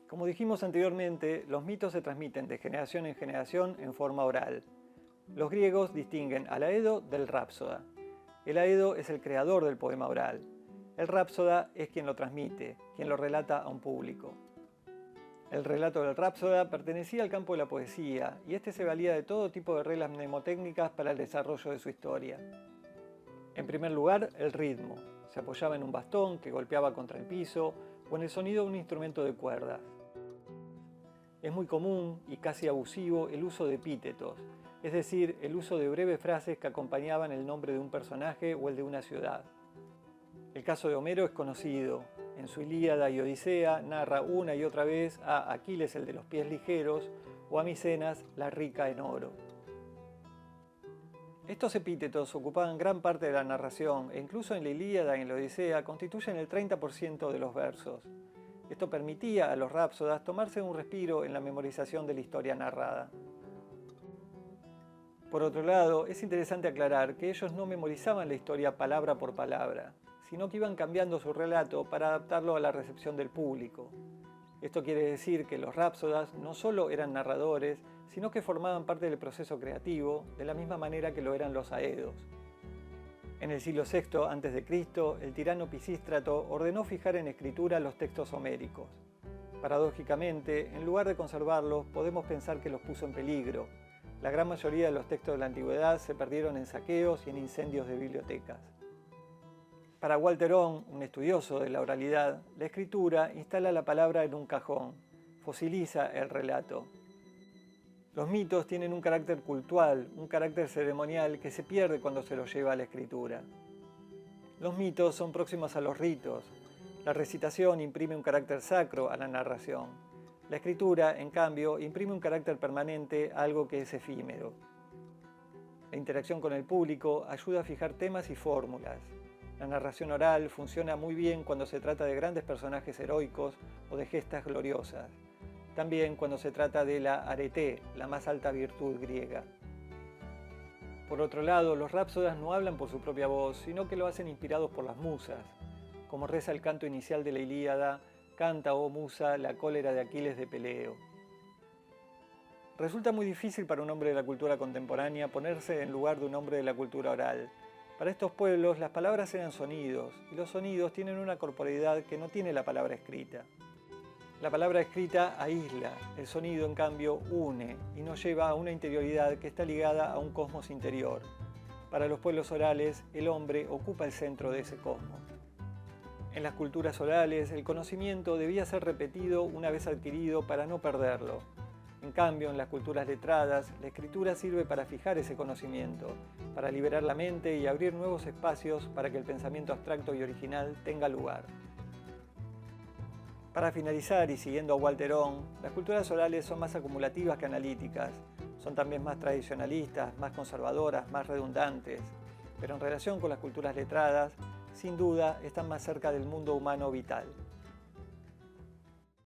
Como dijimos anteriormente, los mitos se transmiten de generación en generación en forma oral. Los griegos distinguen al aedo del rápsoda. El aedo es el creador del poema oral. El rápsoda es quien lo transmite, quien lo relata a un público. El relato del rápsoda pertenecía al campo de la poesía y este se valía de todo tipo de reglas mnemotécnicas para el desarrollo de su historia. En primer lugar, el ritmo. Se apoyaba en un bastón que golpeaba contra el piso o en el sonido de un instrumento de cuerdas. Es muy común y casi abusivo el uso de epítetos, es decir, el uso de breves frases que acompañaban el nombre de un personaje o el de una ciudad. El caso de Homero es conocido. En su Ilíada y Odisea narra una y otra vez a Aquiles el de los pies ligeros o a Micenas la rica en oro. Estos epítetos ocupaban gran parte de la narración e incluso en la Ilíada y en la Odisea constituyen el 30% de los versos. Esto permitía a los rápsodas tomarse un respiro en la memorización de la historia narrada. Por otro lado, es interesante aclarar que ellos no memorizaban la historia palabra por palabra, sino que iban cambiando su relato para adaptarlo a la recepción del público. Esto quiere decir que los rápsodas no solo eran narradores, sino que formaban parte del proceso creativo, de la misma manera que lo eran los aedos. En el siglo VI a.C., el tirano Pisístrato ordenó fijar en escritura los textos homéricos. Paradójicamente, en lugar de conservarlos, podemos pensar que los puso en peligro. La gran mayoría de los textos de la antigüedad se perdieron en saqueos y en incendios de bibliotecas. Para Walter Ong, un estudioso de la oralidad, la escritura instala la palabra en un cajón, fosiliza el relato. Los mitos tienen un carácter cultural, un carácter ceremonial que se pierde cuando se los lleva a la escritura. Los mitos son próximos a los ritos. La recitación imprime un carácter sacro a la narración. La escritura, en cambio, imprime un carácter permanente a algo que es efímero. La interacción con el público ayuda a fijar temas y fórmulas. La narración oral funciona muy bien cuando se trata de grandes personajes heroicos o de gestas gloriosas. También cuando se trata de la areté, la más alta virtud griega. Por otro lado, los rápsodas no hablan por su propia voz, sino que lo hacen inspirados por las musas. Como reza el canto inicial de la Ilíada, canta, oh musa, la cólera de Aquiles de Peleo. Resulta muy difícil para un hombre de la cultura contemporánea ponerse en lugar de un hombre de la cultura oral. Para estos pueblos, las palabras eran sonidos, y los sonidos tienen una corporeidad que no tiene la palabra escrita. La palabra escrita aísla, el sonido en cambio une y nos lleva a una interioridad que está ligada a un cosmos interior. Para los pueblos orales, el hombre ocupa el centro de ese cosmos. En las culturas orales, el conocimiento debía ser repetido una vez adquirido para no perderlo. En cambio, en las culturas letradas, la escritura sirve para fijar ese conocimiento, para liberar la mente y abrir nuevos espacios para que el pensamiento abstracto y original tenga lugar. Para finalizar, y siguiendo a Walter Ong, las culturas orales son más acumulativas que analíticas, son también más tradicionalistas, más conservadoras, más redundantes, pero en relación con las culturas letradas, sin duda están más cerca del mundo humano vital.